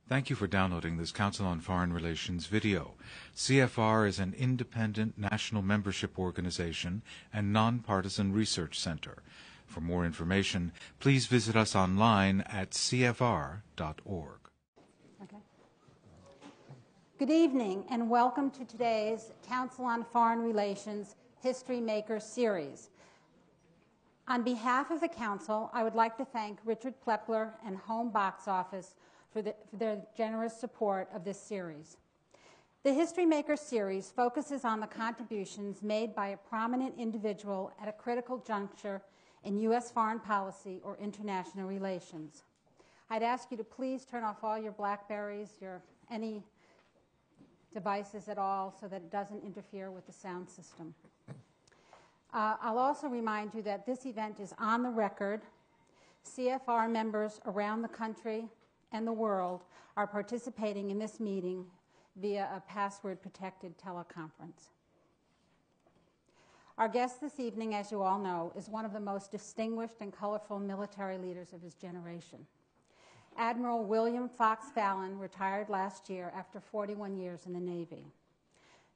Thank you for downloading this Council on Foreign Relations video. CFR is an independent national membership organization and nonpartisan research center. For more information, please visit us online at cfr.org. Okay. Good evening and welcome to today's Council on Foreign Relations History Maker series. On behalf of the Council, I would like to thank Richard Plepler and Home Box Office for their generous support of this series. The History Maker series focuses on the contributions made by a prominent individual at a critical juncture in U.S. foreign policy or international relations. I'd ask you to please turn off all your Blackberries, any devices at all, so that it doesn't interfere with the sound system. I'll also remind you that this event is on the record. CFR members around the country and the world are participating in this meeting via a password-protected teleconference. Our guest this evening, as you all know, is one of the most distinguished and colorful military leaders of his generation. Admiral William Fox Fallon retired last year after 41 years in the Navy.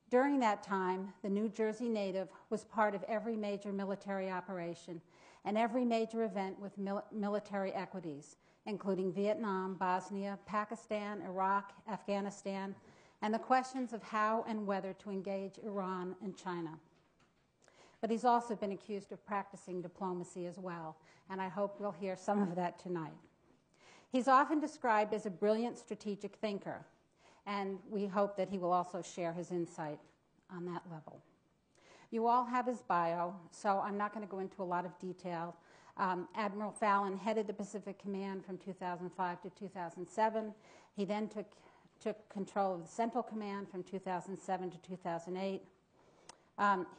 During that time, the New Jersey native was part of every major military operation and every major event with military equities, including Vietnam, Bosnia, Pakistan, Iraq, Afghanistan, and the questions of how and whether to engage Iran and China. But he's also been accused of practicing diplomacy as well, and I hope we'll hear some of that tonight. He's often described as a brilliant strategic thinker, and we hope that he will also share his insight on that level. You all have his bio, so I'm not going to go into a lot of detail. Admiral Fallon headed the Pacific Command from 2005 to 2007. He then took control of the Central Command from 2007 to 2008.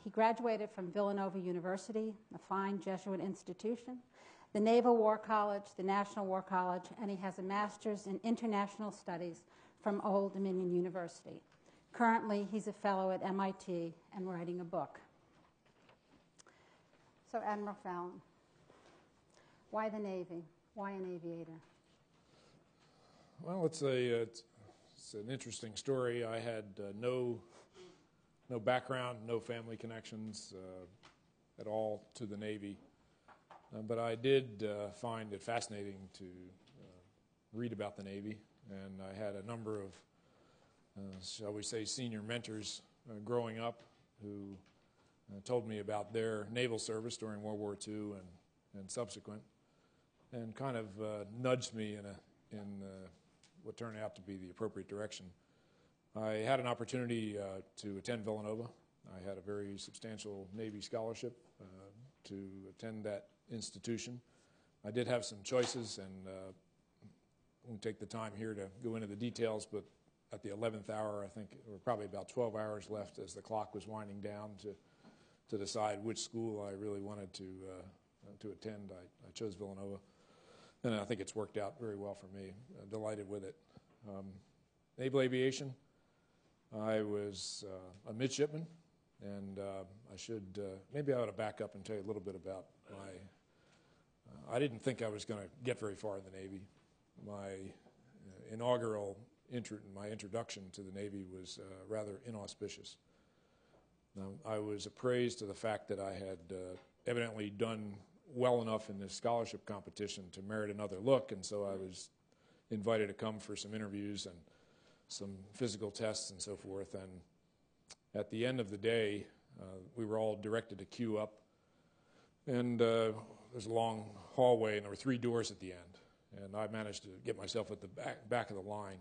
He graduated from Villanova University, a fine Jesuit institution, the Naval War College, the National War College, and he has a master's in international studies from Old Dominion University. Currently, he's a fellow at MIT and writing a book. So, Admiral Fallon, why the Navy? Why an aviator? Well, it's an interesting story. I had no background, no family connections at all to the Navy, but I did find it fascinating to read about the Navy, and I had a number of, shall we say, senior mentors growing up who told me about their naval service during World War II and subsequent, and kind of nudged me in what turned out to be the appropriate direction. I had an opportunity to attend Villanova. I had a very substantial Navy scholarship to attend that institution. I did have some choices, and won't take the time here to go into the details, but at the 11th hour, I think there were probably about 12 hours left as the clock was winding down to decide which school I really wanted to attend. I chose Villanova, and I think it's worked out very well for me. Delighted with it. Naval aviation, I was a midshipman, and maybe I ought to back up and tell you a little bit about I didn't think I was going to get very far in the Navy. My my introduction to the Navy was rather inauspicious. I was appraised to the fact that I had evidently done well enough in this scholarship competition to merit another look, and so I was invited to come for some interviews and some physical tests and so forth. And at the end of the day, we were all directed to queue up, and there's a long hallway, and there were 3 doors at the end, and I managed to get myself at the back of the line.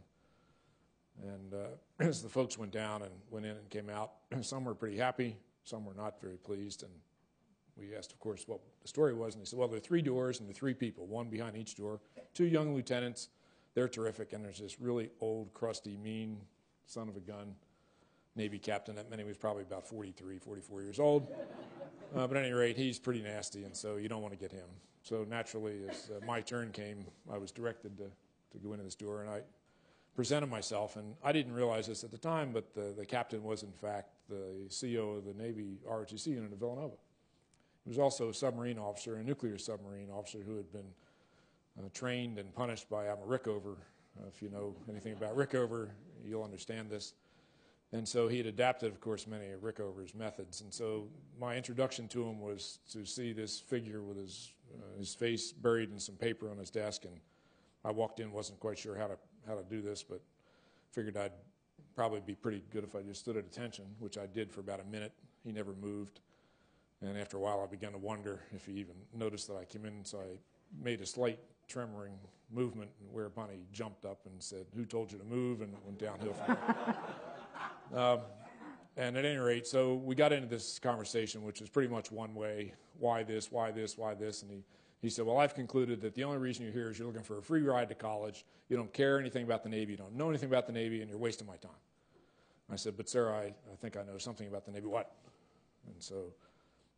And as the folks went down and went in and came out, some were pretty happy, some were not very pleased, and we asked, of course, what the story was, and they said, well, there are 3 doors and there are 3 people, one behind each door, 2 young lieutenants. They're terrific, and there's this really old, crusty, mean son of a gun Navy captain. That meant he was probably about 43, 44 years old. But at any rate, he's pretty nasty, and so you don't want to get him. So naturally, as my turn came, I was directed to go into this door, and I presented myself, and I didn't realize this at the time, but the captain was, in fact, the CO of the Navy ROTC unit of Villanova. He was also a submarine officer, a nuclear submarine officer who had been trained and punished by Admiral Rickover If you know anything about Rickover, you'll understand this. And so he had adapted, of course, many of Rickover's methods. And so my introduction to him was to see this figure with his face buried in some paper on his desk. And I walked in, wasn't quite sure how to do this, but figured I'd probably be pretty good if I just stood at attention, which I did for about a minute. He never moved. And after a while, I began to wonder if he even noticed that I came in. So I made a slight tremoring movement, whereupon he jumped up and said, "Who told you to move?" and went downhill from there. And at any rate, so we got into this conversation, which was pretty much one way. Why this, why this, why this? And he said, well, I've concluded that the only reason you're here is you're looking for a free ride to college. You don't care anything about the Navy. You don't know anything about the Navy, and you're wasting my time. I said, but sir, I think I know something about the Navy. What? And so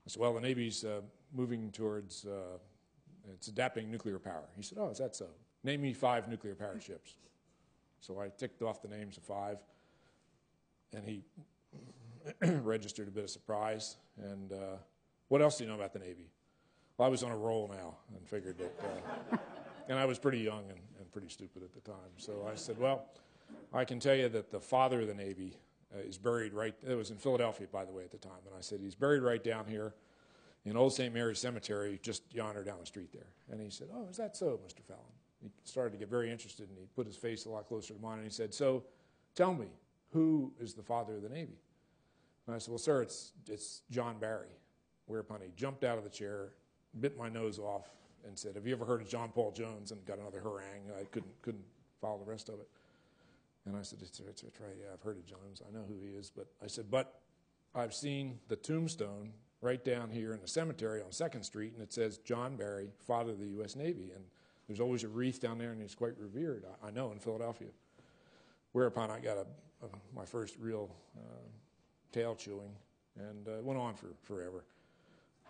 I said, well, the Navy's moving towards, it's adapting nuclear power. He said, oh, is that so? Name me 5 nuclear-powered ships. So I ticked off the names of 5. And he registered a bit of surprise. And what else do you know about the Navy? Well, I was on a roll now and figured that, and I was pretty young and pretty stupid at the time. So I said, well, I can tell you that the father of the Navy is buried it was in Philadelphia, by the way, at the time. And I said, he's buried right down here in Old St. Mary's Cemetery, just yonder down the street there. And he said, oh, is that so, Mr. Fallon? He started to get very interested, and he put his face a lot closer to mine, and he said, so tell me, who is the father of the Navy? And I said, well, sir, it's John Barry. Whereupon he jumped out of the chair, bit my nose off, and said, have you ever heard of John Paul Jones? And got another harangue. I couldn't follow the rest of it. And I said, it's right, yeah, I've heard of Jones. I know who he is. But I said, but I've seen the tombstone right down here in the cemetery on 2nd Street, and it says John Barry, father of the U.S. Navy. And there's always a wreath down there, and he's quite revered, I know, in Philadelphia. Whereupon I got my first real tail chewing, and went on for forever.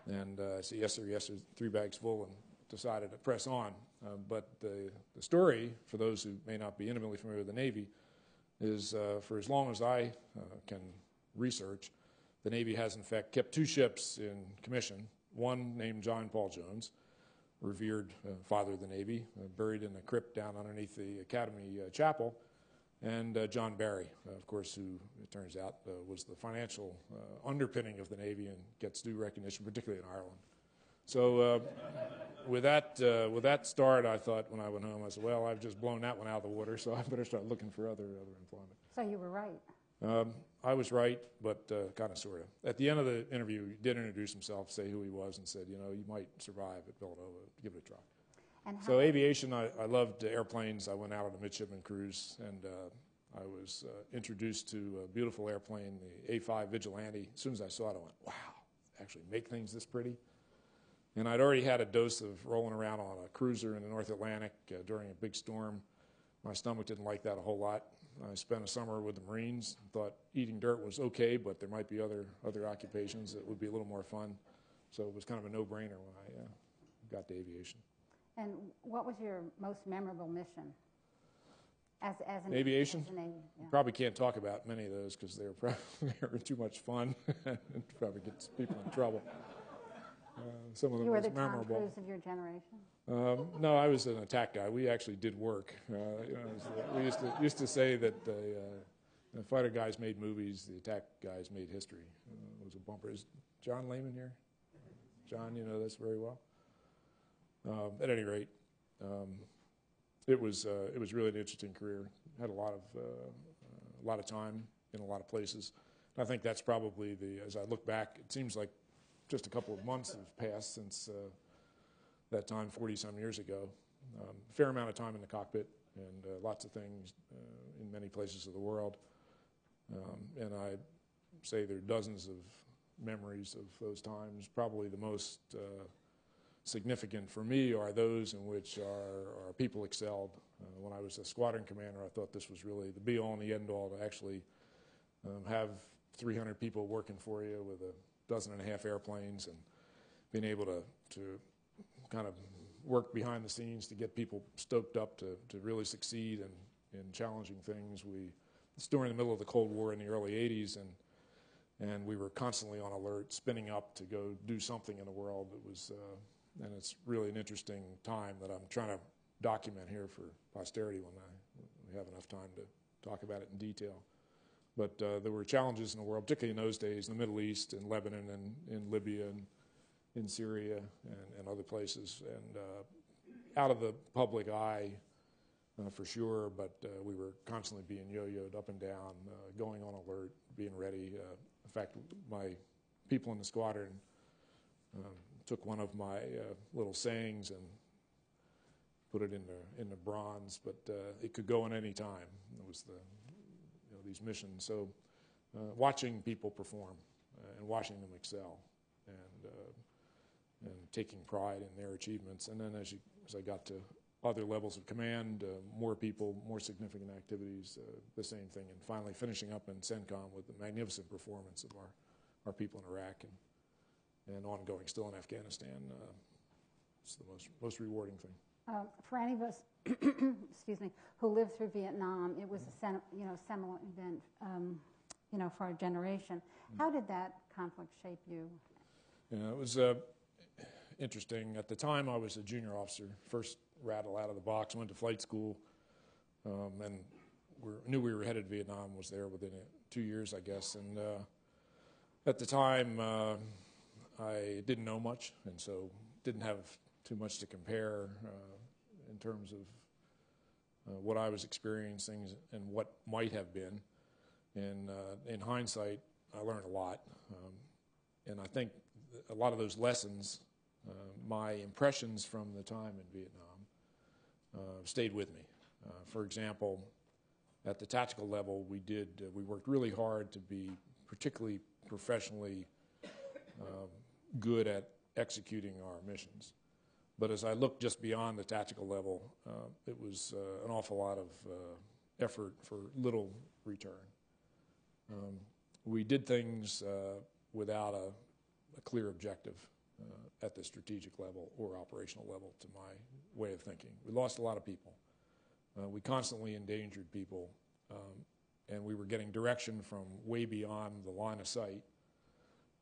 And I said, yes, sir, 3 bags full, and decided to press on. But the story, for those who may not be intimately familiar with the Navy, is for as long as I can research, the Navy has, in fact, kept 2 ships in commission, one named John Paul Jones, revered father of the Navy, buried in a crypt down underneath the Academy Chapel, and John Barry, of course, who, it turns out, was the financial underpinning of the Navy and gets due recognition, particularly in Ireland. So with that start, I thought when I went home, I said, well, I've just blown that one out of the water, so I better start looking for other employment. So you were right. I was right, but kind of sort of. At the end of the interview, he did introduce himself, say who he was, and said, you know, you might survive at Villanova. Give it a try. So aviation, I loved airplanes. I went out on a midshipman cruise, and I was introduced to a beautiful airplane, the A-5 Vigilante. As soon as I saw it, I went, wow, actually make things this pretty? And I'd already had a dose of rolling around on a cruiser in the North Atlantic during a big storm. My stomach didn't like that a whole lot. I spent a summer with the Marines and thought eating dirt was okay, but there might be other occupations that would be a little more fun. So it was kind of a no-brainer when I got to aviation. And what was your most memorable mission as an aviation? As an Navy, yeah. Probably can't talk about many of those because they were too much fun and probably gets people in trouble. Some of them you were was the memorable. Tom Cruise of your generation? No, I was an attack guy. We actually did work. We used to say that the fighter guys made movies, the attack guys made history. It was a bumper. Is John Lehman here? John, you know this very well. At any rate, it was really an interesting career. Had a lot of time in a lot of places. And I think that's probably as I look back, it seems like just a couple of months have passed since that time, 40-some years ago. A fair amount of time in the cockpit and lots of things in many places of the world. And I say there are dozens of memories of those times. Probably the most significant for me are those in which our people excelled. When I was a squadron commander, I thought this was really the be-all and the end-all to actually have 300 people working for you with 12.5 airplanes and being able to kind of work behind the scenes to get people stoked up to really succeed in challenging things. It's during the middle of the Cold War in the early 80s, and we were constantly on alert, spinning up to go do something in the world. And it's really an interesting time that I'm trying to document here for posterity have enough time to talk about it in detail. But there were challenges in the world, particularly in those days, in the Middle East, in Lebanon, and in Libya, and in Syria, and other places, and out of the public eye for sure, but we were constantly being yo-yoed up and down, going on alert, being ready. In fact, my people in the squadron took one of my little sayings and put it in the bronze, but it could go in any time. It was these missions. So watching people perform and watching them excel, and taking pride in their achievements. And then as I got to other levels of command, more people, more significant activities, the same thing. And finally finishing up in CENTCOM with the magnificent performance of our people in Iraq and ongoing still in Afghanistan. It's the most rewarding thing. For any of us, excuse me, who lived through Vietnam, it was a seminal event, for our generation. How did that conflict shape you? Yeah, it was interesting. At the time, I was a junior officer, first rattle out of the box, went to flight school, and knew we were headed to Vietnam, was there within 2 years, I guess. And at the time, I didn't know much, and so didn't have too much to compare in terms of what I was experiencing and what might have been. And in hindsight, I learned a lot. And I think a lot of those lessons, my impressions from the time in Vietnam, stayed with me. For example, at the tactical level, we worked really hard to be particularly professionally good at executing our missions. But as I looked just beyond the tactical level, it was an awful lot of effort for little return. We did things without a clear objective at the strategic level or operational level, to my way of thinking. We lost a lot of people. We constantly endangered people, and we were getting direction from way beyond the line of sight.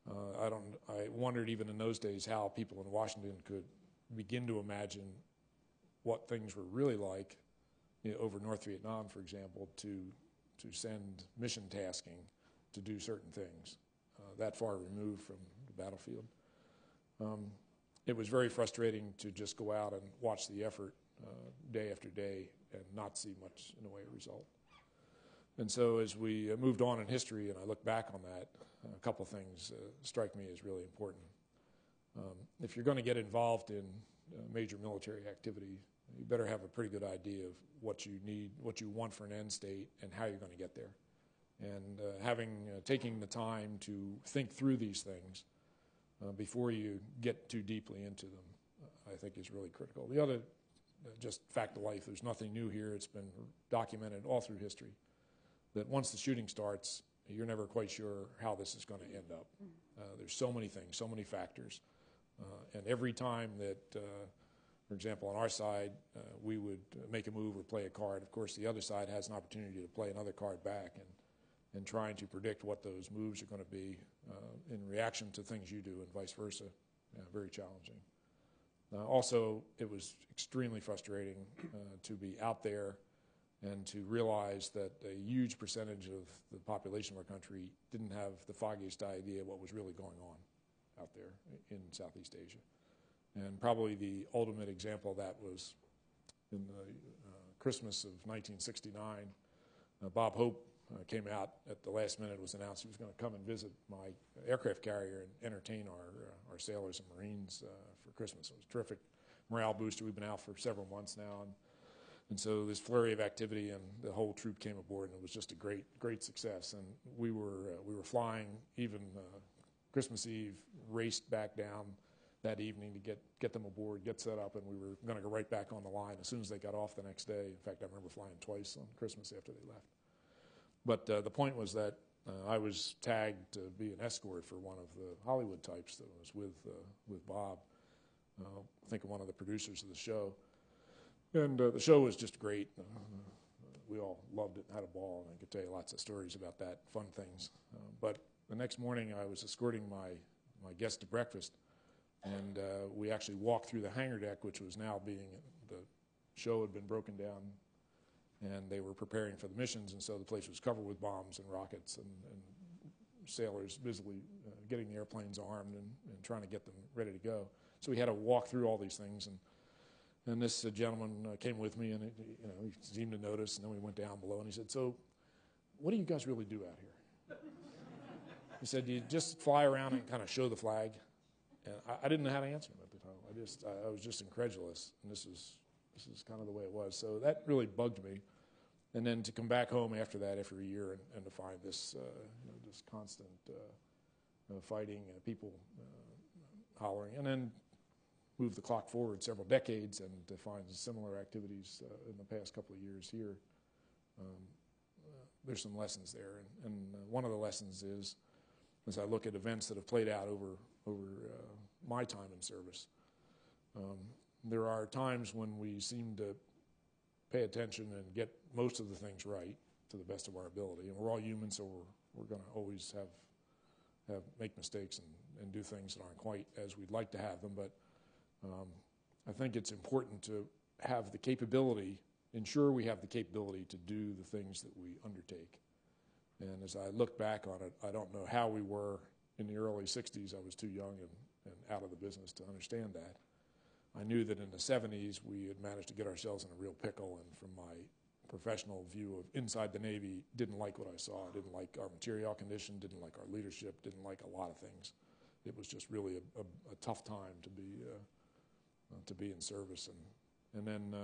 I wondered even in those days how people in Washington could begin to imagine what things were really like over North Vietnam, for example, to send mission tasking to do certain things that far removed from the battlefield. It was very frustrating to just go out and watch the effort day after day and not see much in the way of result. And so as we moved on in history and I look back on that, a couple things strike me as really important. If you're going to get involved in major military activity, you better have a pretty good idea of what you need, what you want for an end state, and how you're going to get there. And taking the time to think through these things before you get too deeply into them, I think is really critical. The other, just fact of life, there's nothing new here. It's been documented all through history that once the shooting starts, you're never quite sure how this is going to end up. There's so many things, so many factors. And every time that, for example, on our side, we would make a move or play a card, of course, the other side has an opportunity to play another card back, and trying to predict what those moves are going to be in reaction to things you do and vice versa, very challenging. Also, it was extremely frustrating to be out there and to realize that a huge percentage of the population of our country didn't have the foggiest idea what was really going on out there in Southeast Asia. And probably the ultimate example of that was in the Christmas of 1969. Bob Hope came out at the last minute. It was announced he was going to come and visit my aircraft carrier and entertain our sailors and Marines for Christmas. It was a terrific morale booster. We've been out for several months now, and so this flurry of activity and the whole troop came aboard, and it was just a great success. And we were flying even Christmas Eve, raced back down that evening to get them aboard, get set up, and we were going to go right back on the line as soon as they got off the next day. In fact, I remember flying twice on Christmas after they left. But the point was that I was tagged to be an escort for one of the Hollywood types that was with Bob, I think one of the producers of the show. And the show was just great. We all loved it and had a ball, and I could tell you lots of stories about that, fun things. But the next morning I was escorting my guest to breakfast, and we actually walked through the hangar deck, which was now the show had been broken down, and they were preparing for the missions, and so the place was covered with bombs and rockets and sailors busily getting the airplanes armed and trying to get them ready to go. So we had to walk through all these things, and this gentleman came with me, and he seemed to notice, and then we went down below, and he said, "So, what do you guys really do out here?" He said, "You just fly around and kind of show the flag?" And I didn't know how to answer him at the time. I was just incredulous, and this is kind of the way it was. So that really bugged me. And then to come back home after that, after a year, and to find this this constant fighting, people hollering, and then move the clock forward several decades and to find similar activities in the past couple of years here. There's some lessons there, and one of the lessons is, as I look at events that have played out over my time in service, there are times when we seem to pay attention and get most of the things right to the best of our ability, and we're all human, so we're going to always make mistakes and do things that aren't quite as we'd like to have them. But I think it's important to have the capability, ensure we have the capability to do the things that we undertake. And as I look back on it, I don't know how we were in the early 60s. I was too young and out of the business to understand that. I knew that in the 70s we had managed to get ourselves in a real pickle, and from my professional view of inside the Navy, didn't like what I saw. I didn't like our material condition, didn't like our leadership, didn't like a lot of things. It was just really a tough time to be in service. And then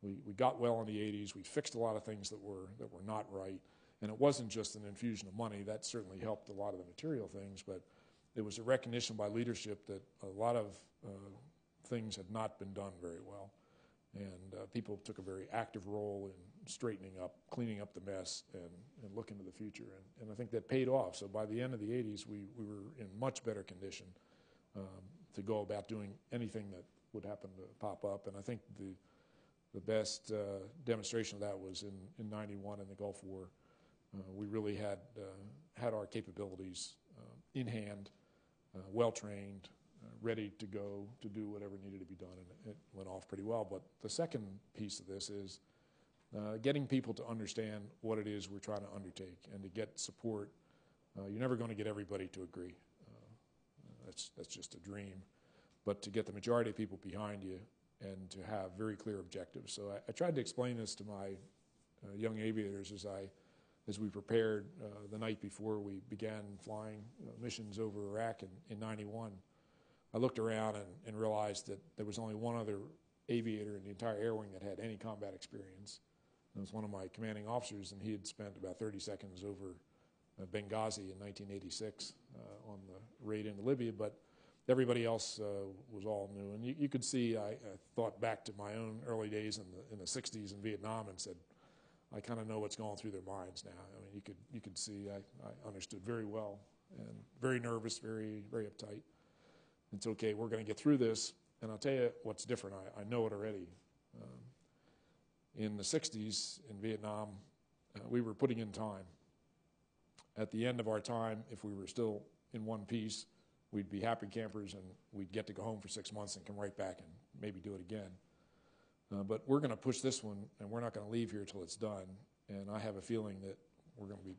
we got well in the 80s. We fixed a lot of things that were not right. And it wasn't just an infusion of money. That certainly helped a lot of the material things, but it was a recognition by leadership that a lot of things had not been done very well. And people took a very active role in straightening up, cleaning up the mess, and looking to the future. And I think that paid off. So by the end of the 80s, we were in much better condition to go about doing anything that would happen to pop up. And I think the best demonstration of that was in 91 in the Gulf War. We really had our capabilities in hand, well-trained, ready to go to do whatever needed to be done, and it went off pretty well. But the second piece of this is getting people to understand what it is we're trying to undertake and to get support. You're never going to get everybody to agree. That's just a dream. But to get the majority of people behind you and to have very clear objectives. So I tried to explain this to my young aviators as we prepared the night before we began flying missions over Iraq in 91. I looked around and realized that there was only one other aviator in the entire air wing that had any combat experience. It was one of my commanding officers, and he had spent about 30 seconds over Benghazi in 1986 on the raid into Libya, but everybody else was all new. And you could see, I thought back to my own early days in the 60s in Vietnam and said, I kind of know what's going through their minds now. I mean, you could see I understood very well, and very nervous, very, very uptight. It's okay, we're going to get through this, and I'll tell you what's different. I know it already. In the 60s in Vietnam, we were putting in time. At the end of our time, if we were still in one piece, we'd be happy campers, and we'd get to go home for 6 months and come right back and maybe do it again. But we're going to push this one, and we're not going to leave here till it's done. And I have a feeling that we're going to be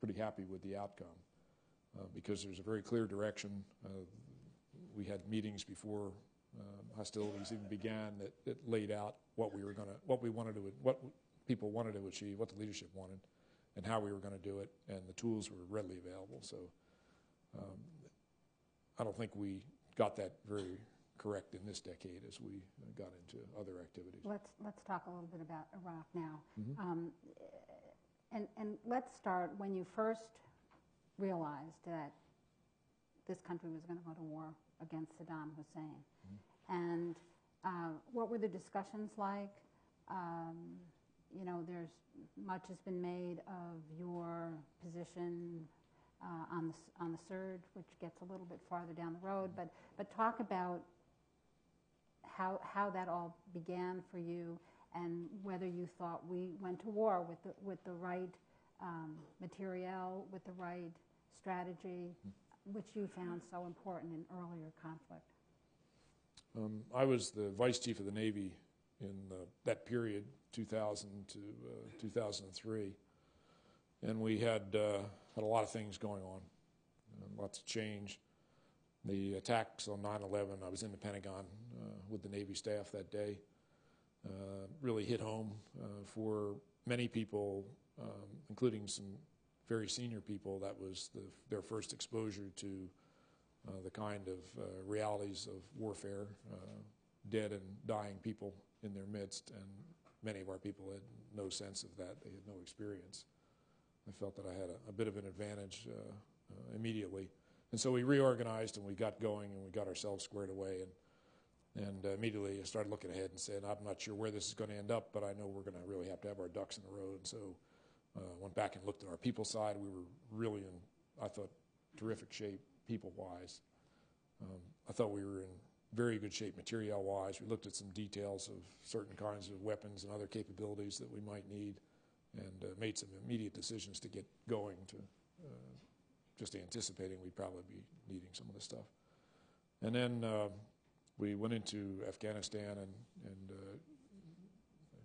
pretty happy with the outcome because there's a very clear direction. We had meetings before hostilities even began that laid out what people wanted to achieve, what the leadership wanted, and how we were going to do it, and the tools were readily available. So I don't think we got that very correct in this decade as we got into other activities. Let's talk a little bit about Iraq now. Mm-hmm. And let's start when you first realized that this country was going to go to war against Saddam Hussein. Mm-hmm. And what were the discussions like? There's much has been made of your position on the surge, which gets a little bit farther down the road. But talk about how that all began for you, and whether you thought we went to war with the right materiel, with the right strategy, which you found so important in earlier conflict. I was the Vice Chief of the Navy in that period, 2000 to 2003. And we had a lot of things going on, lots of change. The attacks on 9/11, I was in the Pentagon with the Navy staff that day, really hit home for many people, including some very senior people. That was their first exposure to the kind of realities of warfare, dead and dying people in their midst, and many of our people had no sense of that. They had no experience. I felt that I had a bit of an advantage immediately. And so we reorganized and we got going and we got ourselves squared away. And immediately I started looking ahead and said, I'm not sure where this is going to end up, but I know we're going to really have to have our ducks in a row. And so went back and looked at our people side. We were really in, I thought, terrific shape people-wise. I thought we were in very good shape material-wise. We looked at some details of certain kinds of weapons and other capabilities that we might need, and made some immediate decisions to get going, to just anticipating we'd probably be needing some of this stuff. And then we went into Afghanistan and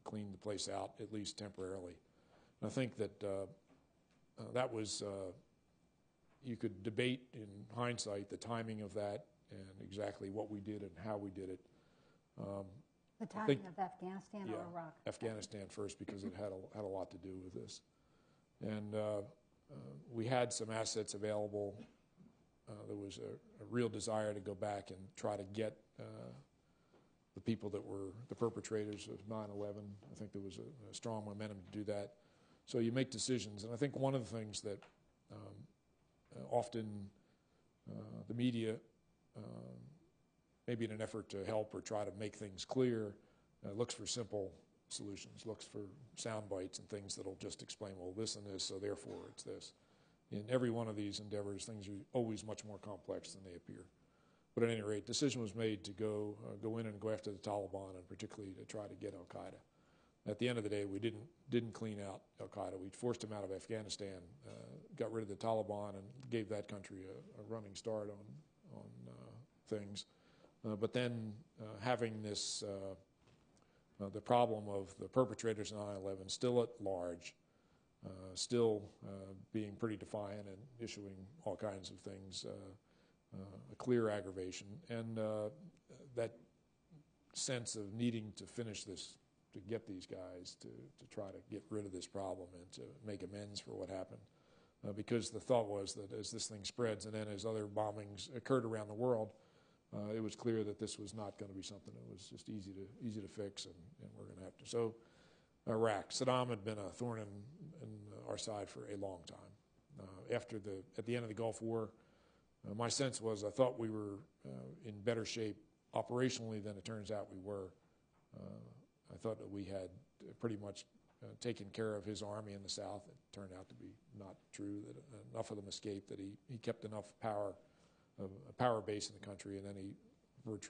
cleaned the place out, at least temporarily. And I think that that was, you could debate in hindsight the timing of that and exactly what we did and how we did it. The timing of Afghanistan or Iraq? Afghanistan first, because it had a lot to do with this. And we had some assets available. There was a real desire to go back and try to get the people that were the perpetrators of 9/11. I think there was a strong momentum to do that. So you make decisions. And I think one of the things that often the media, maybe in an effort to help or try to make things clear, looks for simple solutions, looks for sound bites and things that'll just explain, well, this and this, so therefore it's this. In every one of these endeavors, things are always much more complex than they appear. But at any rate, decision was made to go in and go after the Taliban, and particularly to try to get al-Qaeda. At the end of the day, we didn't clean out al-Qaeda. We forced them out of Afghanistan, got rid of the Taliban, and gave that country a running start on things. But then having this, the problem of the perpetrators of 9/11 still at large, still being pretty defiant and issuing all kinds of things, a clear aggravation, and that sense of needing to finish this, to get these guys to try to get rid of this problem and to make amends for what happened. Because the thought was that as this thing spreads and then as other bombings occurred around the world, it was clear that this was not going to be something that was just easy to fix, and we're going to have to. So Iraq, Saddam had been a thorn in our side for a long time. At the end of the Gulf War, my sense was I thought we were in better shape operationally than it turns out we were. I thought that we had pretty much taken care of his army in the south. It turned out to be not true, that enough of them escaped, that he kept enough power, a power base in the country, and then he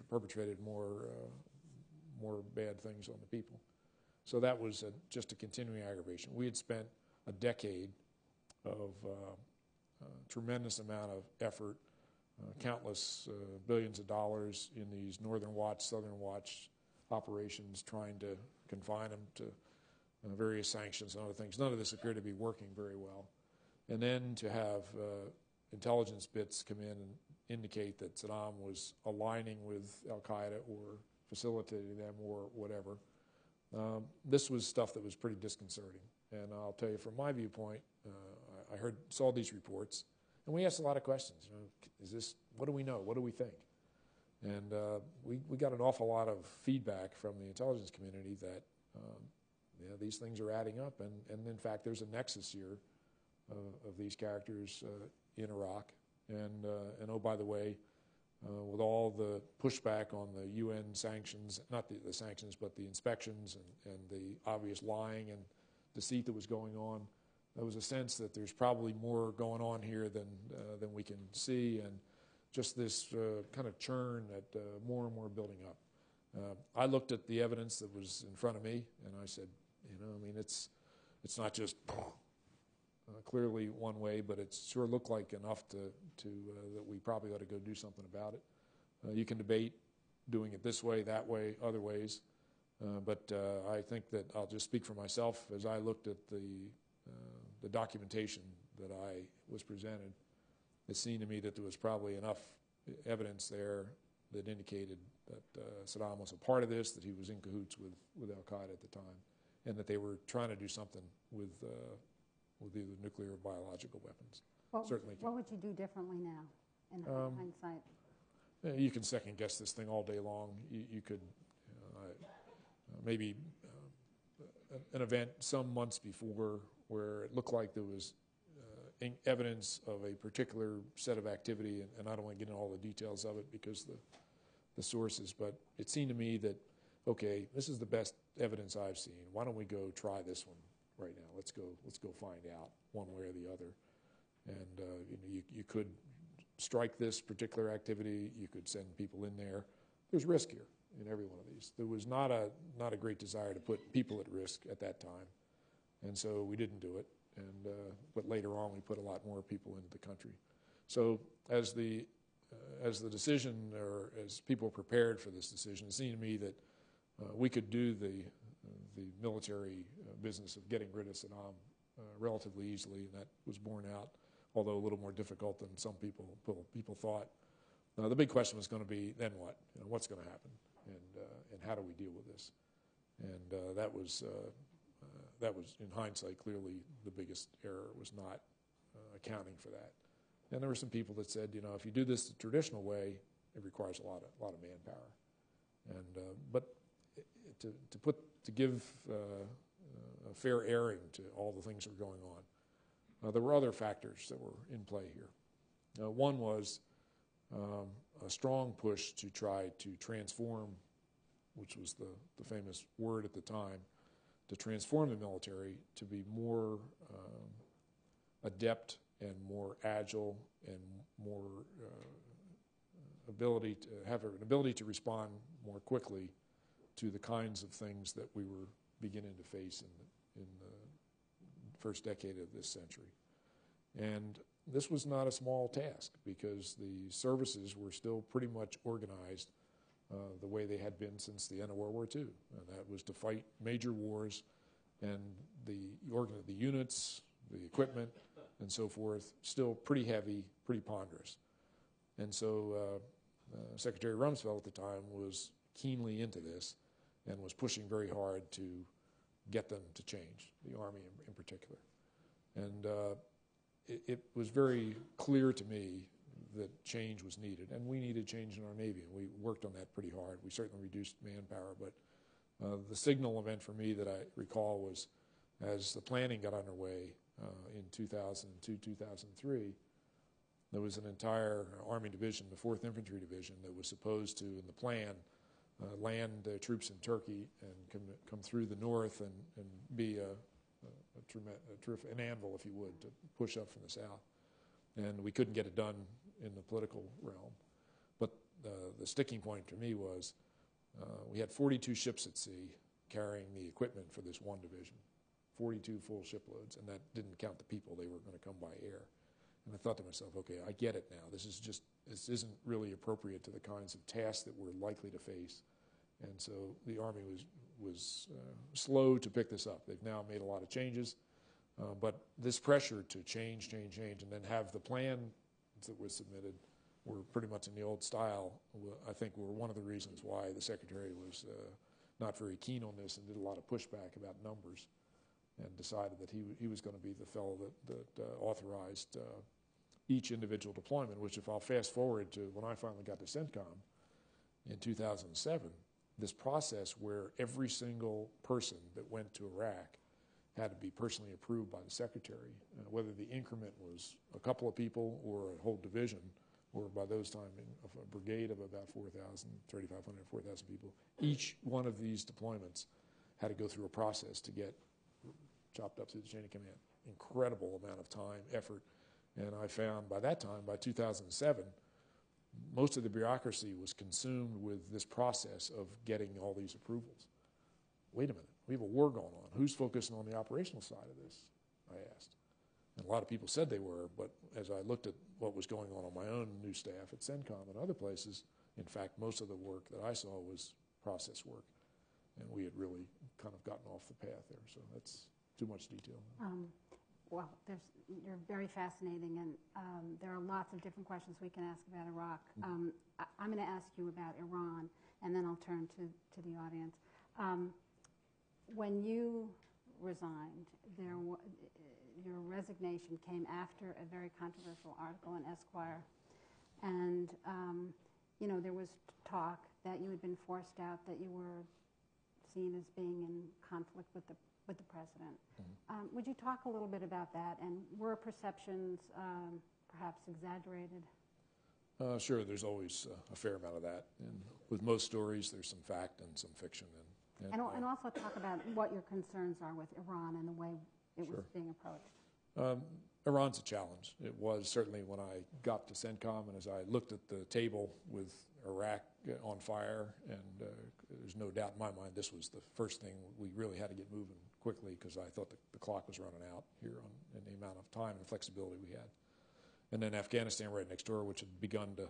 perpetrated more bad things on the people. So that was just a continuing aggravation. We had spent a decade of tremendous amount of effort, countless billions of dollars in these Northern Watch, Southern Watch operations, trying to confine them to various sanctions and other things. None of this appeared to be working very well. And then to have intelligence bits come in and indicate that Saddam was aligning with al-Qaeda or facilitating them or whatever. This was stuff that was pretty disconcerting. And I'll tell you, from my viewpoint, I saw these reports, and we asked a lot of questions. What do we know? What do we think? And we got an awful lot of feedback from the intelligence community that these things are adding up, and in fact, there's a nexus here of these characters in Iraq. And oh, by the way, with all the pushback on the UN sanctions, not the sanctions, but the inspections and the obvious lying and deceit that was going on, there was a sense that there's probably more going on here than we can see, and just this kind of churn that more and more building up. I looked at the evidence that was in front of me, and I said, it's not just clearly one way, but it sure looked like enough to that we probably ought to go do something about it. You can debate doing it this way, that way, other ways. But I think that I'll just speak for myself. As I looked at the documentation that I was presented, it seemed to me that there was probably enough evidence there that indicated that Saddam was a part of this, that he was in cahoots with al-Qaeda at the time, and that they were trying to do something with either nuclear or biological weapons. What would you do differently now, in hindsight? You can second guess this thing all day long. You could maybe an event some months before where it looked like there was evidence of a particular set of activity, and I don't want to get into all the details of it because the sources, but it seemed to me that, okay, this is the best evidence I've seen. Why don't we go try this one right now? Let's go find out one way or the other. And you could strike this particular activity. You could send people in there. There's risk here in every one of these. There was not a great desire to put people at risk at that time, and so we didn't do it. But later on, we put a lot more people into the country. So as the decision, or as people prepared for this decision, it seemed to me that we could do the military business of getting rid of Saddam relatively easily, and that was borne out, although a little more difficult than some people thought. The big question was going to be, then what? What's going to happen, and how do we deal with this? And that was, in hindsight, clearly the biggest error, was not accounting for that. And there were some people that said, if you do this the traditional way, it requires a lot of manpower. And but to give a fair airing to all the things that were going on, there were other factors that were in play here. One was a strong push to try to transform, which was the famous word at the time, to transform the military to be more adept and more agile and more have an ability to respond more quickly to the kinds of things that we were beginning to face in the first decade of this century. And this was not a small task, because the services were still pretty much organized the way they had been since the end of World War II. And that was to fight major wars, and the units, the equipment, and so forth, still pretty heavy, pretty ponderous. And so Secretary Rumsfeld at the time was keenly into this and was pushing very hard to get them to change, the Army in particular. And it was very clear to me that change was needed, and we needed change in our Navy, and we worked on that pretty hard. We certainly reduced manpower, but the signal event for me that I recall was, as the planning got underway in 2002, 2003, there was an entire Army division, the 4th Infantry Division, that was supposed to, in the plan, land troops in Turkey and come through the north and be an anvil, if you would, to push up from the south. And we couldn't get it done in the political realm. But the sticking point for me was we had 42 ships at sea carrying the equipment for this one division, 42 full shiploads, and that didn't count the people. They were going to come by air. And I thought to myself, okay, I get it now. This isn't really appropriate to the kinds of tasks that we're likely to face. And so the Army was slow to pick this up. They've now made a lot of changes. But this pressure to change, and then have the plan that was submitted were pretty much in the old style, I think were one of the reasons why the Secretary was not very keen on this and did a lot of pushback about numbers, and decided that he was going to be the fellow that authorized each individual deployment, which, if I'll fast forward to when I finally got to CENTCOM in 2007, this process where every single person that went to Iraq had to be personally approved by the Secretary, whether the increment was a couple of people or a whole division, or by those times a brigade of about 4,000, 3,500, 4,000 people. Each one of these deployments had to go through a process to get chopped up through the chain of command. Incredible amount of time, effort. And I found by that time, by 2007, most of the bureaucracy was consumed with this process of getting all these approvals. Wait a minute, we have a war going on. Who's focusing on the operational side of this? I asked. And a lot of people said they were, but as I looked at what was going on my own new staff at CENTCOM and other places, in fact, most of the work that I saw was process work. and we had really kind of gotten off the path there. So that's too much detail. Well, you're very fascinating, and there are lots of different questions we can ask about Iraq. I'm going to ask you about Iran, and then I'll turn to the audience. When you resigned, your resignation came after a very controversial article in Esquire, and there was talk that you had been forced out, that you were seen as being in conflict with the president. Would you talk a little bit about that, and were perceptions perhaps exaggerated? Sure, there's always a fair amount of that, and with most stories, there's some fact and some fiction. And also talk about what your concerns are with Iran and the way it was being approached. Iran's a challenge. It was certainly when I got to CENTCOM, and as I looked at the table with Iraq on fire, and there's no doubt in my mind this was the first thing we really had to get moving quickly, because I thought the clock was running out here in the amount of time and flexibility we had. And then Afghanistan right next door, which had begun to,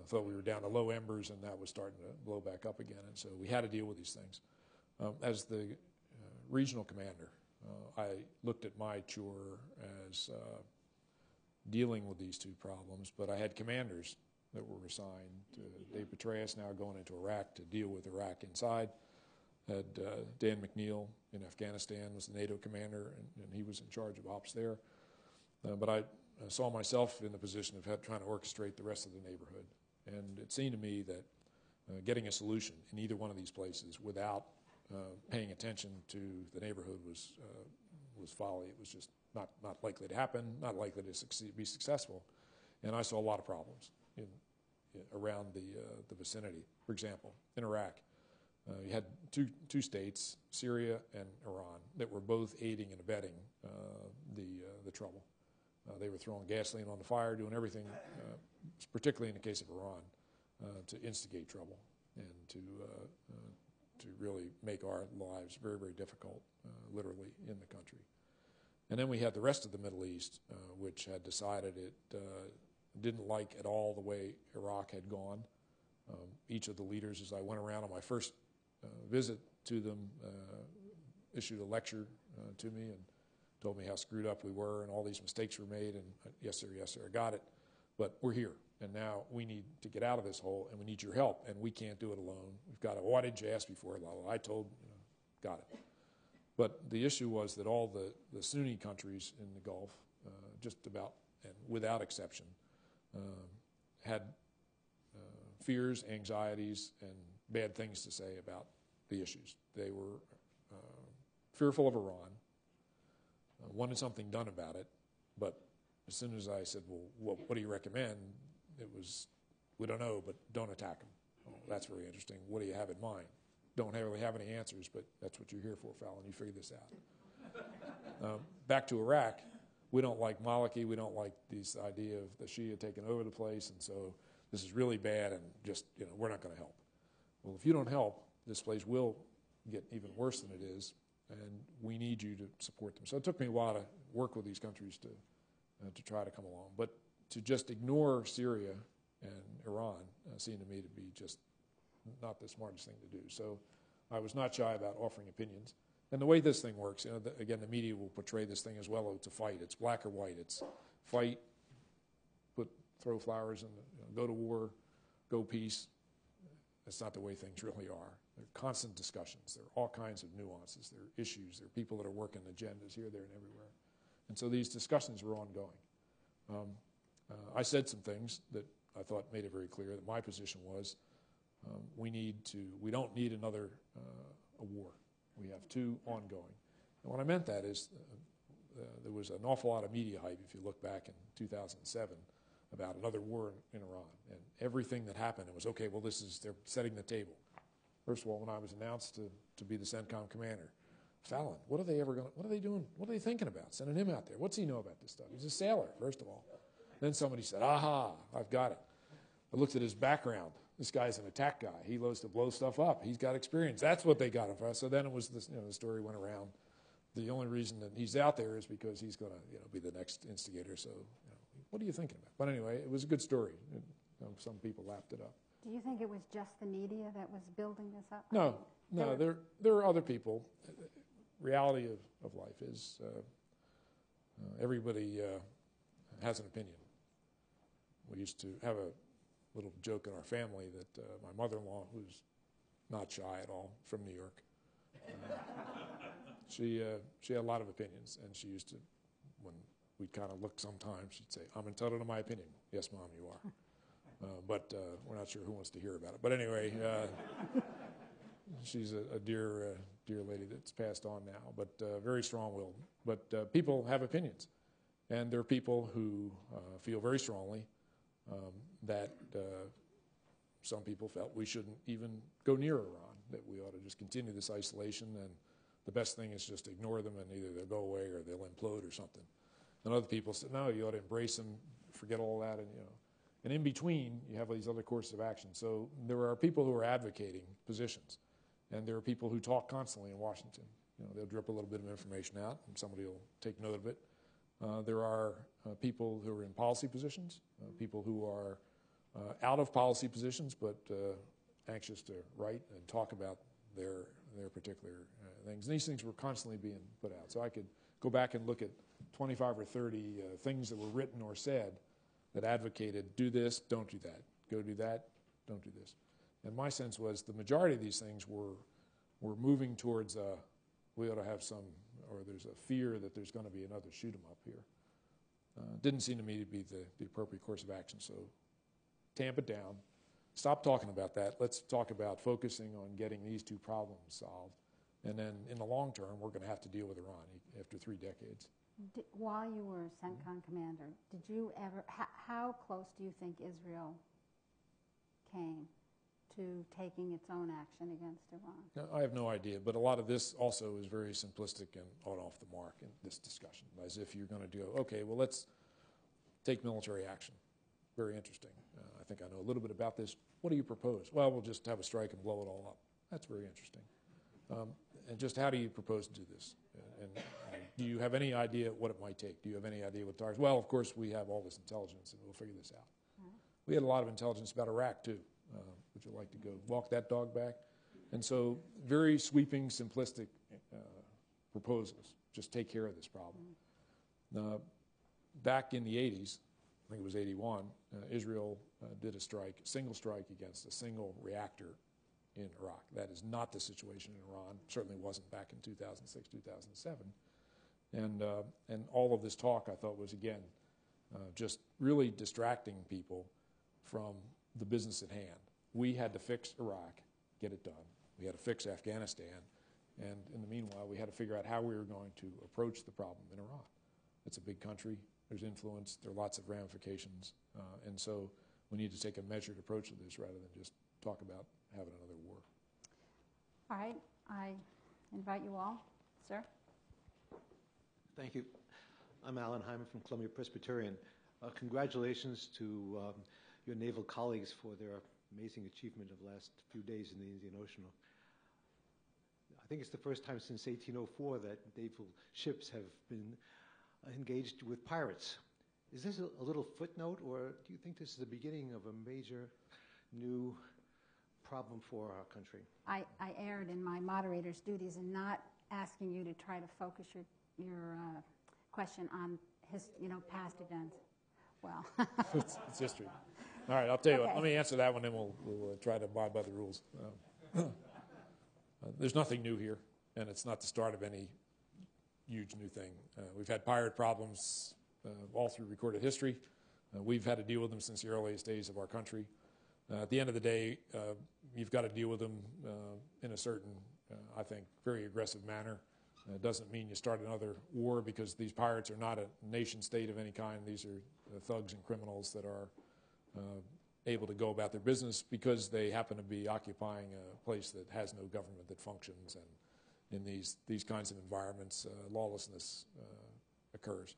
thought we were down to low embers, and that was starting to blow back up again. And so we had to deal with these things. As the regional commander, I looked at my chore as dealing with these two problems, but I had commanders that were assigned. Dave Petraeus now going into Iraq to deal with Iraq inside. Had Dan McNeil in Afghanistan was the NATO commander, and he was in charge of ops there. But I saw myself in the position of trying to orchestrate the rest of the neighborhood. And it seemed to me that getting a solution in either one of these places without paying attention to the neighborhood was folly. It was just not likely to happen, not likely to be successful. And I saw a lot of problems around the vicinity. For example, in Iraq, you had two states, Syria and Iran, that were both aiding and abetting the trouble. They were throwing gasoline on the fire, doing everything, particularly in the case of Iran, to instigate trouble and to really make our lives very, very difficult, literally, in the country. And then we had the rest of the Middle East, which had decided it didn't like at all the way Iraq had gone. Each of the leaders, as I went around on my first visit to them, issued a lecture to me and told me how screwed up we were and all these mistakes were made, and yes sir, I got it, but we're here, and now we need to get out of this hole, and we need your help, and we can't do it alone. We've got to, why didn't you ask before? I told, got it. But the issue was that all the Sunni countries in the Gulf, just about, and without exception, had fears, anxieties, and bad things to say about the issues. They were fearful of Iran, wanted something done about it, but as soon as I said, well, what do you recommend? It was, we don't know, but don't attack them. Oh, that's very interesting. What do you have in mind? Don't really have any answers, but that's what you're here for, Fallon. You figure this out. Back to Iraq, we don't like Maliki. We don't like this idea of the Shia taking over the place, and so this is really bad, and just, we're not going to help. Well, if you don't help, this place will get even worse than it is, and we need you to support them. So it took me a while to work with these countries to try to come along. But to just ignore Syria and Iran seemed to me to be just not the smartest thing to do. So I was not shy about offering opinions. And the way this thing works, again, the media will portray this thing as well. It's a fight. It's black or white. It's fight, throw flowers, and go to war, go peace. That's not the way things really are. There are constant discussions. There are all kinds of nuances. There are issues. There are people that are working agendas here, there, and everywhere. And so these discussions were ongoing. I said some things that I thought made it very clear that my position was we don't need another a war. We have two ongoing. And what I meant that is there was an awful lot of media hype, if you look back in 2007, about another war in Iran. And everything that happened, it was, okay, well, they're setting the table. First of all, when I was announced to be the CENTCOM commander, Fallon, what are they doing? What are they thinking about? Sending him out there. What's he know about this stuff? He's a sailor, first of all. Then somebody said, aha, I've got it. I looked at his background. This guy's an attack guy. He loves to blow stuff up. He's got experience. That's what they got him for. So then it was this, the story went around. The only reason that he's out there is because he's going to be the next instigator. So what are you thinking about? But anyway, it was a good story. Some people lapped it up. Do you think it was just the media that was building this up? No, no, there are other people. Reality of life is everybody has an opinion. We used to have a little joke in our family that my mother-in-law, who's not shy at all, from New York, she had a lot of opinions, and she used to, when we'd kind of look sometimes, she'd say, "I'm entitled to my opinion." "Yes, Mom, you are." But we're not sure who wants to hear about it. But anyway, she's a dear lady that's passed on now, but very strong-willed. But people have opinions, and there are people who feel very strongly that some people felt we shouldn't even go near Iran, that we ought to just continue this isolation, and the best thing is just ignore them, and either they'll go away or they'll implode or something. And other people said, no, you ought to embrace them, forget all that, and And in between, you have these other courses of action. So there are people who are advocating positions, and there are people who talk constantly in Washington. They'll drip a little bit of information out, and somebody will take note of it. There are people who are in policy positions, people who are out of policy positions, but anxious to write and talk about their particular things. And these things were constantly being put out. So I could go back and look at 25 or 30 things that were written or said that advocated, do this, don't do that. Go do that, don't do this. And my sense was the majority of these things were moving towards we ought to have some, or there's a fear that there's going to be another shoot 'em up here. Didn't seem to me to be the appropriate course of action. So tamp it down. Stop talking about that. Let's talk about focusing on getting these two problems solved. And then in the long term, we're going to have to deal with Iran after 3 decades. While you were CENTCOM commander, did you ever, how close do you think Israel came to taking its own action against Iran? Now, I have no idea, but a lot of this also is very simplistic and off the mark in this discussion, as if you're going to do, okay, well, let's take military action. Very interesting. I think I know a little bit about this. What do you propose? Well, we'll just have a strike and blow it all up. That's very interesting. And just how do you propose to do this? And do you have any idea what it might take? Do you have any idea what targets? Well, of course, we have all this intelligence, and we'll figure this out. We had a lot of intelligence about Iraq, too. Would you like to go walk that dog back? And so very sweeping, simplistic proposals. Just take care of this problem. Back in the 80s, I think it was 81, Israel did a strike, single strike against a single reactor in Iraq. That is not the situation in Iran. Certainly wasn't back in 2006, 2007. And all of this talk, I thought, was, again, just really distracting people from the business at hand. We had to fix Iraq, get it done. We had to fix Afghanistan. And in the meanwhile, we had to figure out how we were going to approach the problem in Iran. It's a big country. There's influence. There are lots of ramifications. And so we need to take a measured approach to this rather than just talk about having another war. All right. I invite you all. Sir? Thank you. I'm Alan Hyman from Columbia Presbyterian. Congratulations to your naval colleagues for their amazing achievement of the last few days in the Indian Ocean. I think it's the first time since 1804 that naval ships have been engaged with pirates. Is this a little footnote, or do you think this is the beginning of a major new problem for our country? I erred in my moderator's duties in not asking you to try to focus your question on past events. Well, it's history. All right, I'll tell you what. Let me answer that one, and we'll try to abide by the rules. There's nothing new here, and it's not the start of any huge new thing. We've had pirate problems all through recorded history. We've had to deal with them since the earliest days of our country. At the end of the day, you've got to deal with them in a certain, I think, very aggressive manner. It doesn't mean you start another war, because these pirates are not a nation state of any kind. These are thugs and criminals that are able to go about their business because they happen to be occupying a place that has no government that functions, and in these kinds of environments, lawlessness occurs.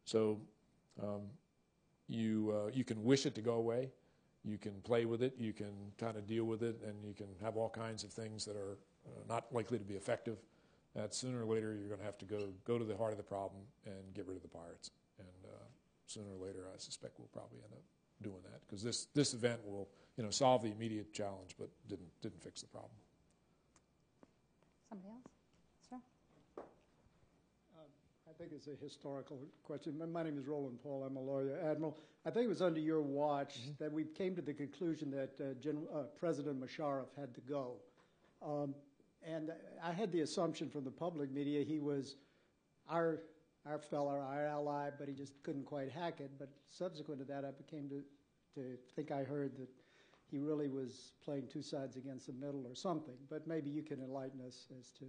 So you can wish it to go away, you can play with it, you can kind of deal with it, and you can have all kinds of things that are not likely to be effective. Sooner or later, you're going to have to go to the heart of the problem and get rid of the pirates. And sooner or later, I suspect we'll probably end up doing that, because this event will solve the immediate challenge, but didn't fix the problem. Somebody else? Sir? I think it's a historical question. My name is Roland Paul. I'm a lawyer. Admiral, I think it was under your watch that we came to the conclusion that President Musharraf had to go. And I had the assumption from the public media he was our fellow, our ally, but he just couldn't quite hack it. But subsequent to that, I became to think I heard that he really was playing two sides against the middle or something. But maybe you can enlighten us as to,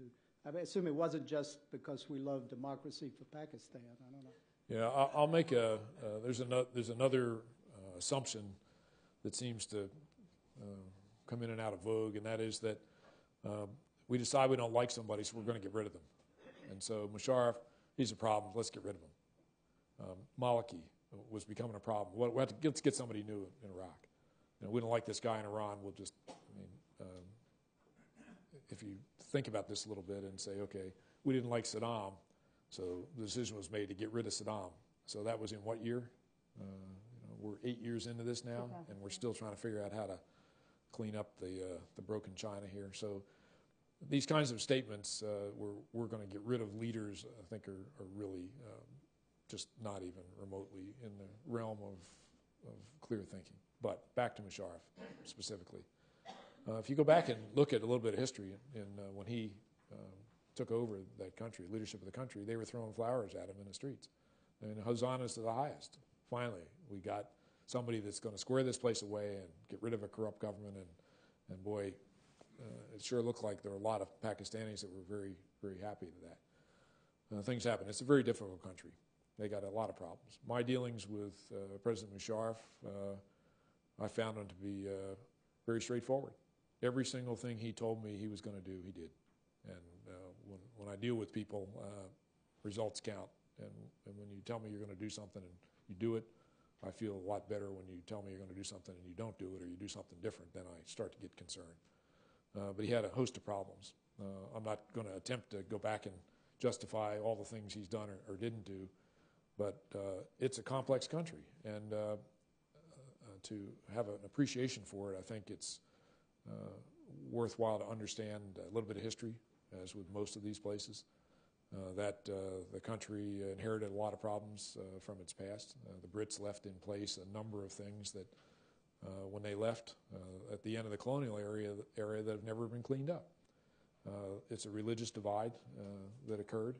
I assume it wasn't just because we love democracy for Pakistan. I don't know. Yeah, I'll make there's another assumption that seems to come in and out of vogue, and that is that we decide we don't like somebody, so we're going to get rid of them. And so Musharraf, he's a problem. Let's get rid of him. Maliki was becoming a problem. Let's get somebody new in Iraq. We don't like this guy in Iran. We'll just, if you think about this a little bit and say, okay, we didn't like Saddam, so the decision was made to get rid of Saddam. So that was in what year? We're 8 years into this now, and we're still trying to figure out how to clean up the broken china here. So these kinds of statements, we're going to get rid of leaders, I think are really just not even remotely in the realm of clear thinking. But back to Musharraf specifically. If you go back and look at a little bit of history, when he took over that country, leadership of the country, they were throwing flowers at him in the streets. And hosannas to the highest. Finally, we got somebody that's going to square this place away and get rid of a corrupt government. And boy, it sure looked like there were a lot of Pakistanis that were very, very happy to that. Things happen. It's a very difficult country. They got a lot of problems. My dealings with President Musharraf, I found him to be very straightforward. Every single thing he told me he was going to do, he did. And when I deal with people, results count. And when you tell me you're going to do something and you do it, I feel a lot better when you tell me you're going to do something and you don't do it, or you do something different, then I start to get concerned. But he had a host of problems. I'm not going to attempt to go back and justify all the things he's done or didn't do, but it's a complex country. And to have an appreciation for it, I think it's worthwhile to understand a little bit of history, as with most of these places, that the country inherited a lot of problems from its past. The Brits left in place a number of things that, when they left at the end of the colonial area that have never been cleaned up. It's a religious divide that occurred.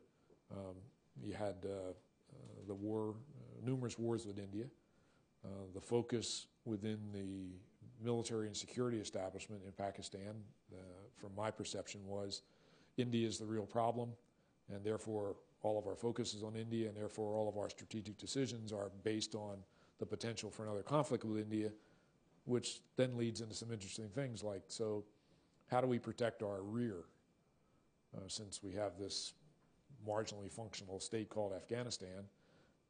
You had the war, numerous wars with India. The focus within the military and security establishment in Pakistan, from my perception, was India is the real problem, and therefore all of our focus is on India, and therefore all of our strategic decisions are based on the potential for another conflict with India, which then leads into some interesting things like, so how do we protect our rear, since we have this marginally functional state called Afghanistan?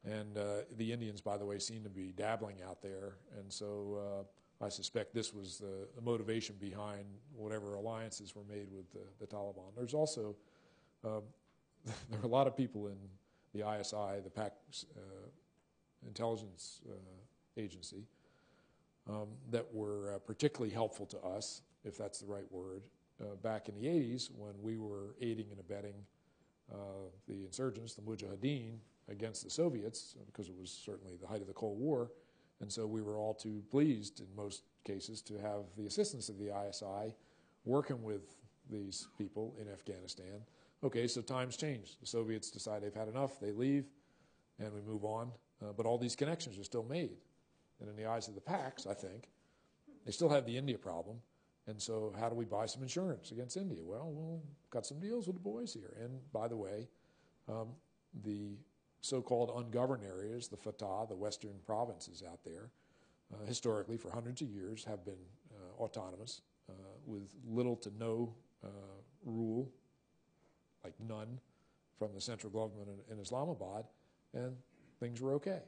And the Indians, by the way, seem to be dabbling out there, and so I suspect this was the motivation behind whatever alliances were made with the Taliban. There's also, there are a lot of people in the ISI, the Pak intelligence agency, that were particularly helpful to us, if that's the right word, back in the 80s when we were aiding and abetting the insurgents, the Mujahideen, against the Soviets, because it was certainly the height of the Cold War. And so we were all too pleased, in most cases, to have the assistance of the ISI working with these people in Afghanistan. Okay, so times change. The Soviets decide they've had enough, they leave, and we move on. But all these connections are still made. And in the eyes of the Paks, I think, they still have the India problem. And so how do we buy some insurance against India? Well, we'll cut some deals with the boys here. And by the way, the so-called ungoverned areas, the Fatah, the western provinces out there, historically for hundreds of years have been autonomous with little to no rule, like none, from the central government in Islamabad, and things were okay.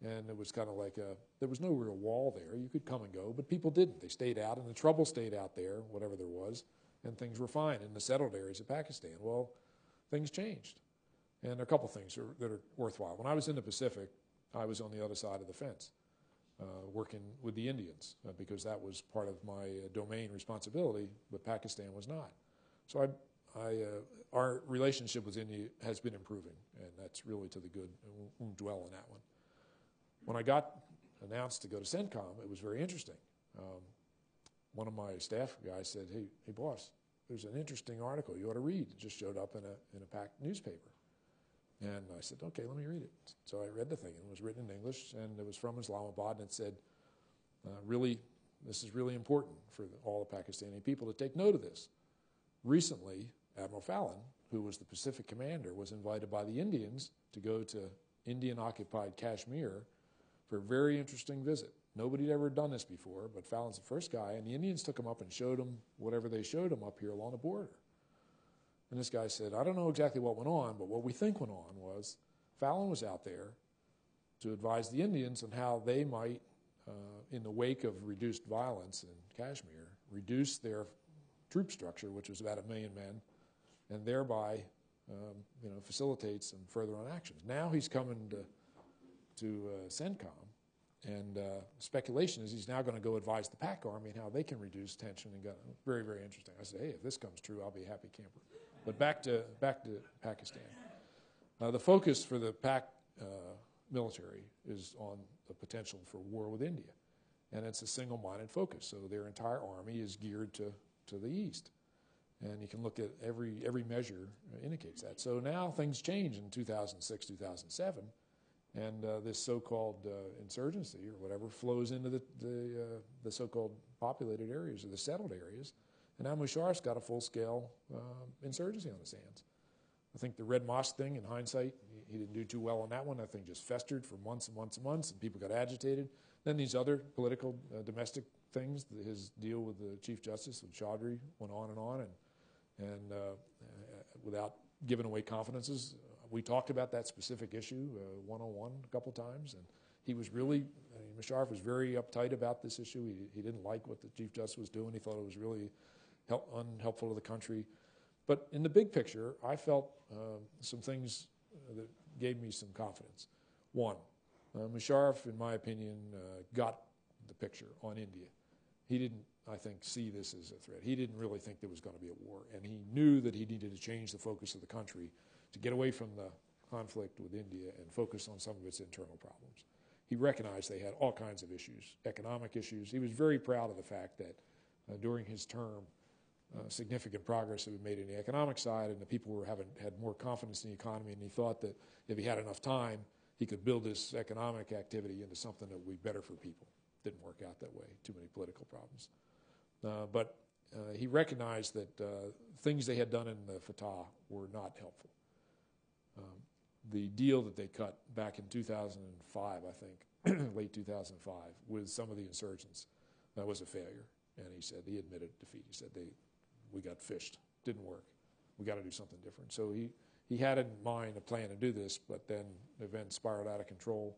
And it was kind of like there was no real wall there. You could come and go, but people didn't. They stayed out, and the trouble stayed out there, whatever there was, and things were fine in the settled areas of Pakistan. Well, things changed. And there are a couple things that are worthwhile. When I was in the Pacific, I was on the other side of the fence. working with the Indians because that was part of my domain responsibility, but Pakistan was not. So our relationship with India has been improving, and that's really to the good. We won't dwell on that one. When I got announced to go to CENTCOM, it was very interesting. One of my staff guys said, hey boss, there's an interesting article you ought to read. It just showed up in a PAC newspaper. And I said, okay, let me read it. So I read the thing, and it was written in English, and it was from Islamabad, and it said, this is really important for all the Pakistani people to take note of this. Recently, Admiral Fallon, who was the Pacific commander, was invited by the Indians to go to Indian-occupied Kashmir for a very interesting visit. Nobody had ever done this before, but Fallon's the first guy, and the Indians took him up and showed him whatever they showed him up here along the border. And this guy said, I don't know exactly what went on, but what we think went on was Fallon was out there to advise the Indians on how they might, in the wake of reduced violence in Kashmir, reduce their troop structure, which was about 1 million men, and thereby facilitate some further on actions. Now he's coming to CENTCOM, and speculation is he's now going to go advise the PAC Army on how they can reduce tension. And very, very interesting. I said, hey, if this comes true, I'll be a happy camper. But back to Pakistan. The focus for the PAC military is on the potential for war with India, and it's a single-minded focus. So their entire army is geared to the east, and you can look at every measure indicates that. So now things change in 2006, 2007, and this so-called insurgency or whatever flows into the so-called populated areas or the settled areas. And now Musharraf's got a full-scale insurgency on his hands. I think the Red Mosque thing, in hindsight, he didn't do too well on that one. I think just festered for months and months and months, and people got agitated. Then these other political, domestic things, his deal with the Chief Justice, with Chaudhry, went on, and without giving away confidences, we talked about that specific issue one-on-one a couple times, and he was really, Musharraf was very uptight about this issue. He didn't like what the Chief Justice was doing. He thought it was really unhelpful to the country. But in the big picture, I felt some things that gave me some confidence. One, Musharraf, in my opinion, got the picture on India. He didn't, I think, see this as a threat. He didn't really think there was going to be a war, and he knew that he needed to change the focus of the country to get away from the conflict with India and focus on some of its internal problems. He recognized they had all kinds of issues, economic issues. He was very proud of the fact that during his term, significant progress had been made in the economic side, and the people had more confidence in the economy, and he thought that if he had enough time, he could build this economic activity into something that would be better for people. Didn't work out that way, too many political problems. But he recognized that things they had done in the Fatah were not helpful. The deal that they cut back in 2005, I think, late 2005, with some of the insurgents, that was a failure. And he said, he admitted defeat. He said, we got fished. Didn't work. We got to do something different. So he had in mind a plan to do this, but then events spiraled out of control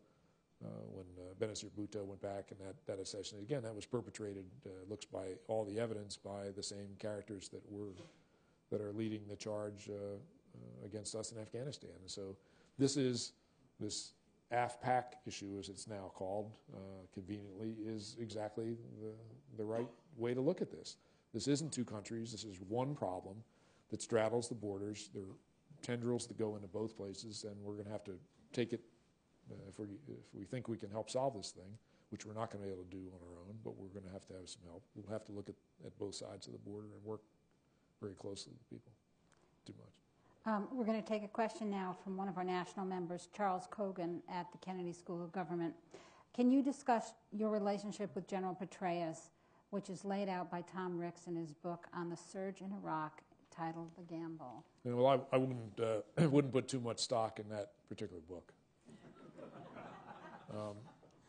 when Benazir Bhutto went back, and that assassination, again, that was perpetrated, looks by all the evidence, by the same characters that are leading the charge against us in Afghanistan. And so this AFPAC issue, as it's now called, conveniently, is exactly the right way to look at this. This isn't two countries. This is one problem that straddles the borders. There are tendrils that go into both places, and we're going to have to take it if we think we can help solve this thing, which we're not going to be able to do on our own, but we're going to have some help. We'll have to look at both sides of the border and work very closely with people. Too much. We're going to take a question now from one of our national members, Charles Cogan at the Kennedy School of Government. Can you discuss your relationship with General Petraeus, which is laid out by Tom Ricks in his book on the surge in Iraq titled The Gamble? Well, I wouldn't put too much stock in that particular book.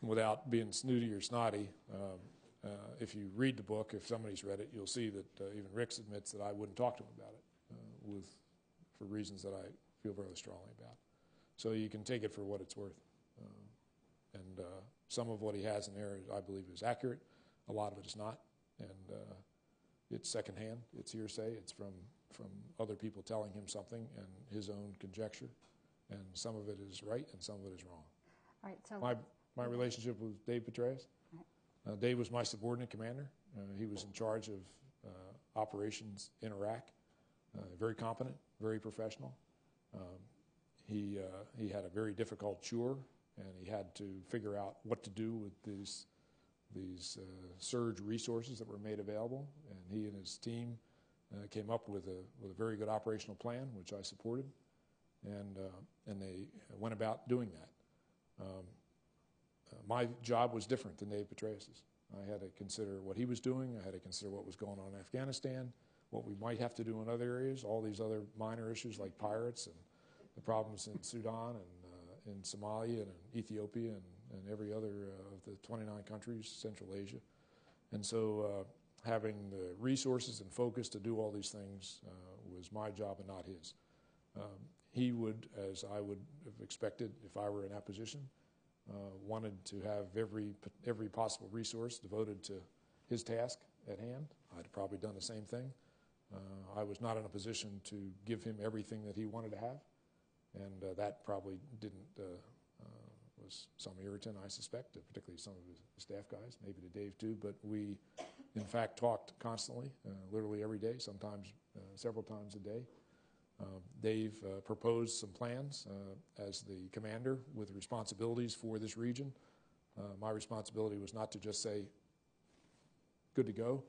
Without being snooty or snotty, if you read the book, if somebody's read it, you'll see that even Ricks admits that I wouldn't talk to him about it for reasons that I feel very strongly about. So you can take it for what it's worth. And some of what he has in there, I believe, is accurate. A lot of it is not. And it's secondhand. It's hearsay. It's from other people telling him something and his own conjecture. And some of it is right and some of it is wrong. All right, so My relationship with Dave Petraeus? Dave was my subordinate commander. He was in charge of operations in Iraq. Very competent, very professional. He had a very difficult chore, and he had to figure out what to do with these surge resources that were made available. And he and his team came up with a very good operational plan, which I supported, and they went about doing that. My job was different than Dave Petraeus's. I had to consider what he was doing. I had to consider what was going on in Afghanistan, what we might have to do in other areas, all these other minor issues like pirates and the problems in Sudan and in Somalia and in Ethiopia and every other of the 29 countries, Central Asia. And so having the resources and focus to do all these things was my job and not his. He would, as I would have expected if I were in that position, wanted to have every possible resource devoted to his task at hand. I'd probably done the same thing. I was not in a position to give him everything that he wanted to have, and that probably was some irritant, I suspect, particularly some of his staff guys, maybe to Dave too, but we in fact talked constantly, literally every day, sometimes several times a day. Dave proposed some plans as the commander with responsibilities for this region. My responsibility was not to just say, good to go,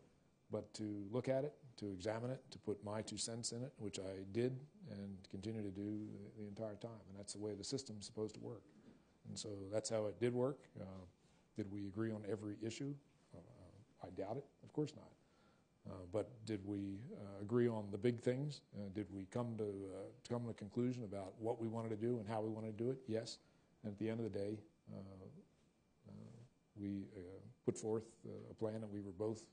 but to look at it, to examine it, to put my 2 cents in it, which I did and continue to do the entire time. And that's the way the system's supposed to work. And so that's how it did work. Did we agree on every issue? I doubt it. Of course not. But did we agree on the big things? Did we come to a conclusion about what we wanted to do and how we wanted to do it? Yes. And at the end of the day, we put forth a plan that we were both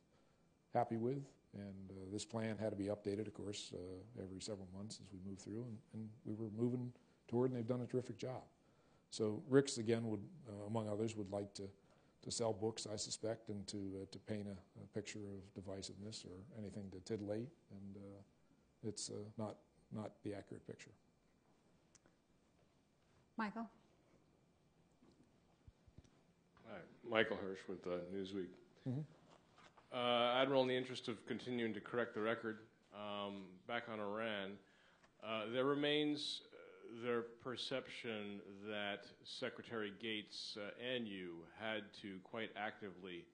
happy with, and this plan had to be updated, of course, every several months as we moved through, and we were moving toward, and they've done a terrific job. So Rick's, again, would, among others, would like to sell books, I suspect, and to paint a picture of divisiveness or anything to titillate, and it's not the accurate picture. Michael? Hi, Michael Hirsch with Newsweek. Mm-hmm. Admiral, in the interest of continuing to correct the record, back on Iran, there remains their perception that Secretary Gates and you had to quite actively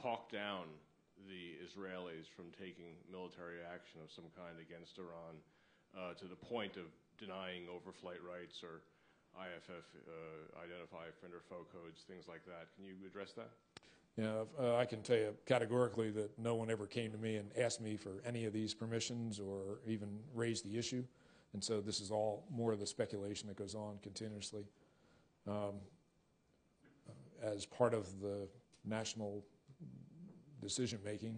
talk down the Israelis from taking military action of some kind against Iran to the point of denying overflight rights or IFF, identify offender foe codes, things like that. Can you address that? Yeah, I can tell you categorically that no one ever came to me and asked me for any of these permissions or even raised the issue. And so this is all more of the speculation that goes on continuously. As part of the national decision-making,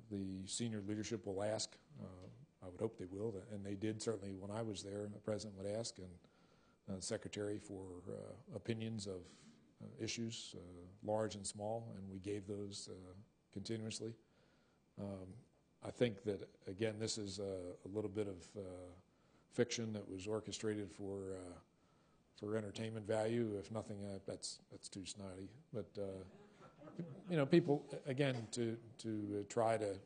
the senior leadership will ask. I would hope they will, and they did certainly when I was there. The president would ask, and the secretary for opinions of issues, large and small, and we gave those continuously. I think that, again, this is a little bit of fiction that was orchestrated for entertainment value. If nothing, that's too snotty. But you know, people, again, to try to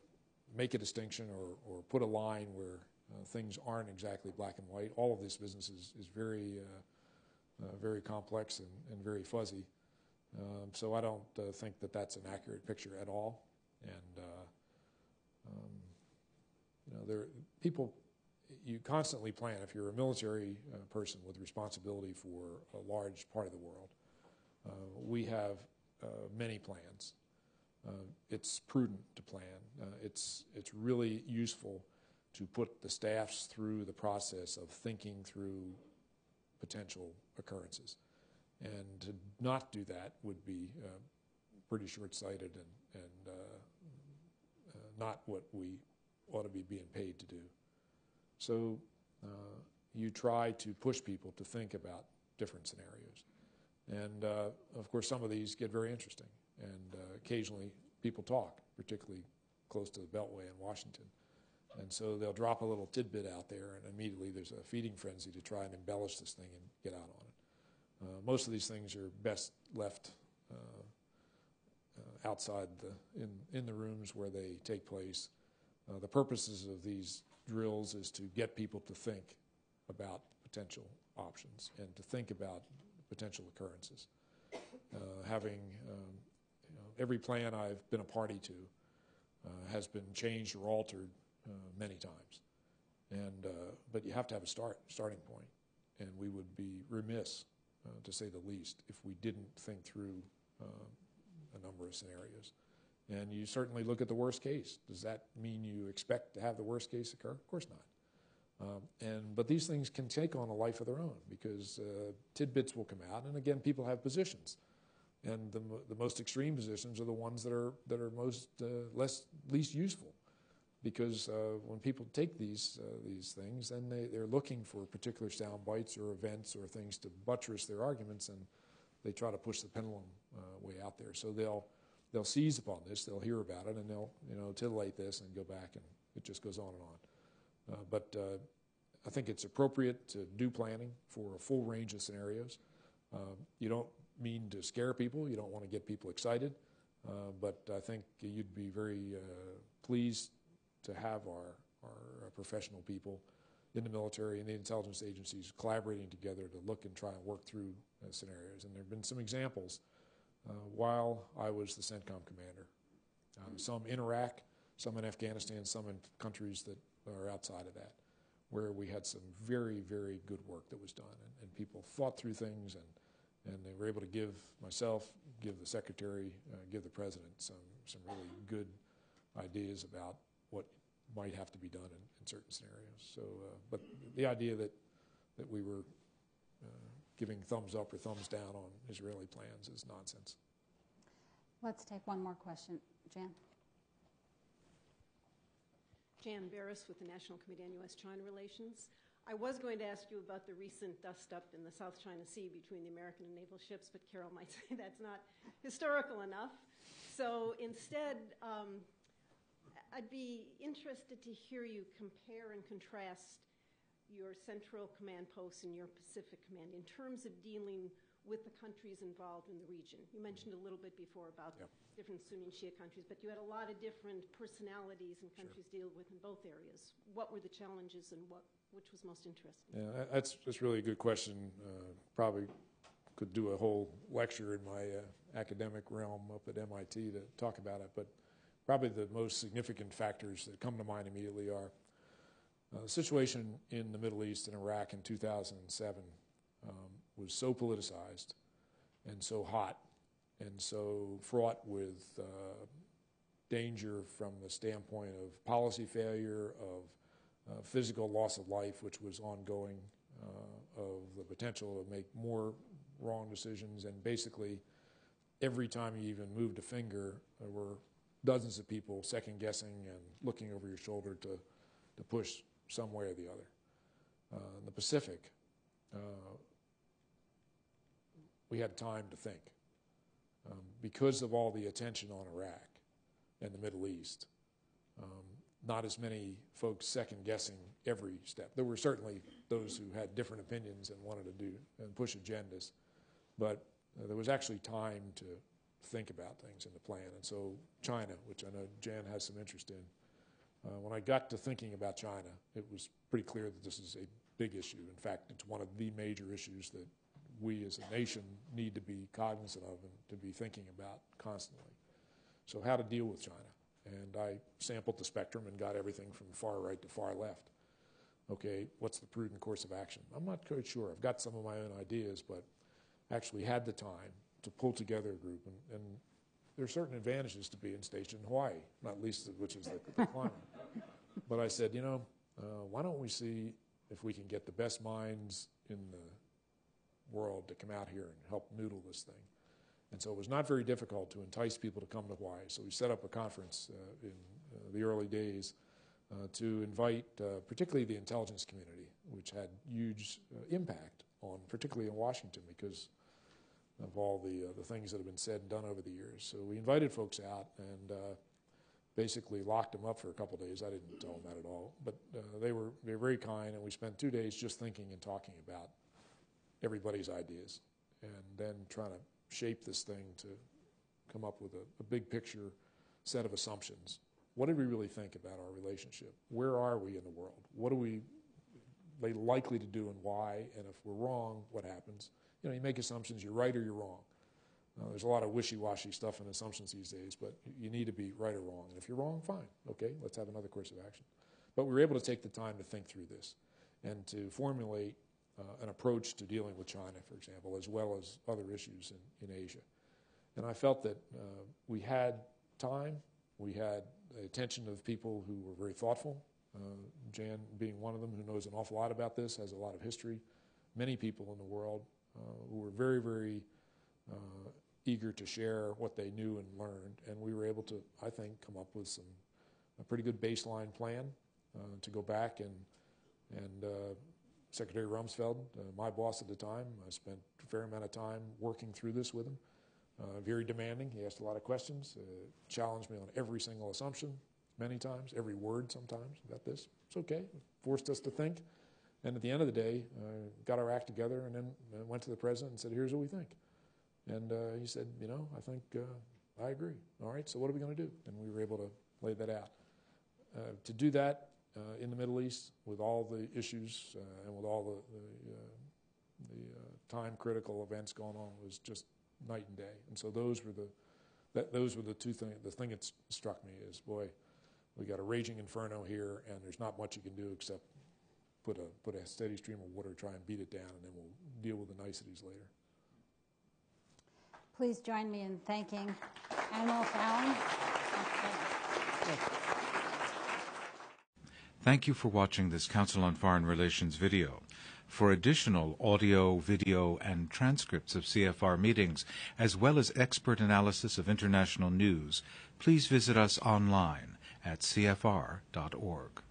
make a distinction or put a line where things aren't exactly black and white. All of this business is very very complex and very fuzzy. So I don't think that that's an accurate picture at all. And you know, you constantly plan. If you're a military person with responsibility for a large part of the world, we have many plans. It's prudent to plan. It's really useful to put the staffs through the process of thinking through potential occurrences. And to not do that would be pretty short-sighted and not what we ought to be being paid to do. So you try to push people to think about different scenarios. And of course, some of these get very interesting. And occasionally people talk, particularly close to the Beltway in Washington. And so they'll drop a little tidbit out there, and immediately there's a feeding frenzy to try and embellish this thing and get out on it. Most of these things are best left outside in the rooms where they take place. The purposes of these drills is to get people to think about potential options and to think about potential occurrences. Having every plan I've been a party to has been changed or altered many times, but you have to have a starting point, and we would be remiss, to say the least, if we didn't think through a number of scenarios. And you certainly look at the worst case. Does that mean you expect to have the worst case occur? Of course not. But these things can take on a life of their own because tidbits will come out, and again, people have positions, and the most extreme positions are the ones that are most least useful, because when people take these things, then they're looking for particular sound bites or events or things to buttress their arguments, and they try to push the pendulum way out there. So they'll seize upon this, they'll hear about it, and they'll titillate this and go back, and it just goes on and on. But I think it's appropriate to do planning for a full range of scenarios. You don't mean to scare people, you don't want to get people excited, but I think you'd be very pleased to have our professional people in the military and the intelligence agencies collaborating together to look and try and work through scenarios. And there have been some examples while I was the CENTCOM commander, some in Iraq, some in Afghanistan, some in countries that are outside of that, where we had some very, very good work that was done, and people thought through things, and they were able to give myself, give the secretary, give the president some really good ideas about what might have to be done in certain scenarios. So, but the idea that we were giving thumbs up or thumbs down on Israeli plans is nonsense. Let's take one more question. Jan? Jan Barris with the National Committee on U.S.-China Relations. I was going to ask you about the recent dust-up in the South China Sea between the American and naval ships, but Carol might say that's not historical enough. So instead, I'd be interested to hear you compare and contrast your Central Command posts and your Pacific Command in terms of dealing with the countries involved in the region. You mentioned a little bit before about different Sunni and Shia countries, but you had a lot of different personalities and countries to deal with in both areas. What were the challenges and which was most interesting? Yeah, that's really a good question. Probably could do a whole lecture in my academic realm up at MIT to talk about it, but probably the most significant factors that come to mind immediately are the situation in the Middle East and Iraq in 2007 was so politicized and so hot and so fraught with danger from the standpoint of policy failure, of physical loss of life, which was ongoing, of the potential to make more wrong decisions, and basically every time you even moved a finger, there were dozens of people second-guessing and looking over your shoulder to push some way or the other. In the Pacific, we had time to think. Because of all the attention on Iraq and the Middle East, not as many folks second-guessing every step. There were certainly those who had different opinions and wanted to do and push agendas, but there was actually time to think about things in the plan. And so China, which I know Jan has some interest in, when I got to thinking about China, it was pretty clear that this is a big issue. In fact, it's one of the major issues that we as a nation need to be cognizant of and to be thinking about constantly. So how to deal with China. And I sampled the spectrum and got everything from far right to far left. Okay, what's the prudent course of action? I'm not quite sure. I've got some of my own ideas, but actually had the time to pull together a group. And there are certain advantages to being stationed in Hawaii, not least of which is the climate. But I said, why don't we see if we can get the best minds in the world to come out here and help noodle this thing. And so it was not very difficult to entice people to come to Hawaii. So we set up a conference in the early days to invite particularly the intelligence community, which had huge impact on, particularly in Washington, because of all the things that have been said and done over the years. So we invited folks out and basically locked them up for a couple of days. I didn't tell them that at all, but they were very kind, and we spent 2 days just thinking and talking about everybody's ideas. and then trying to shape this thing to come up with a big picture set of assumptions. What did we really think about our relationship? Where are we in the world? What are we likely to do and why? And if we're wrong, what happens? You make assumptions, you're right or you're wrong. There's a lot of wishy-washy stuff in assumptions these days, but you need to be right or wrong. And if you're wrong, fine. Okay, let's have another course of action. But we were able to take the time to think through this and to formulate an approach to dealing with China, for example, as well as other issues in Asia. And I felt that we had time, we had the attention of people who were very thoughtful, Jan being one of them, who knows an awful lot about this, has a lot of history, many people in the world who were very, very eager to share what they knew and learned, and we were able to, I think, come up with a pretty good baseline plan to go back and Secretary Rumsfeld, my boss at the time, I spent a fair amount of time working through this with him. Very demanding. He asked a lot of questions, challenged me on every single assumption many times, every word sometimes about this. It's okay. Forced us to think. And at the end of the day, got our act together and then went to the president and said, here's what we think. And he said, I think I agree. All right, so what are we going to do? And we were able to lay that out. To do that in the Middle East with all the issues and with all the time-critical events going on was just night and day. And so those were the two things. The thing that struck me is, boy, we got a raging inferno here, and there's not much you can do except put a steady stream of water, try and beat it down, and then we'll deal with the niceties later. Please join me in thanking Admiral Fallon. Thank you for watching this Council on Foreign Relations video. For additional audio, video, and transcripts of CFR meetings, as well as expert analysis of international news, please visit us online at cfr.org.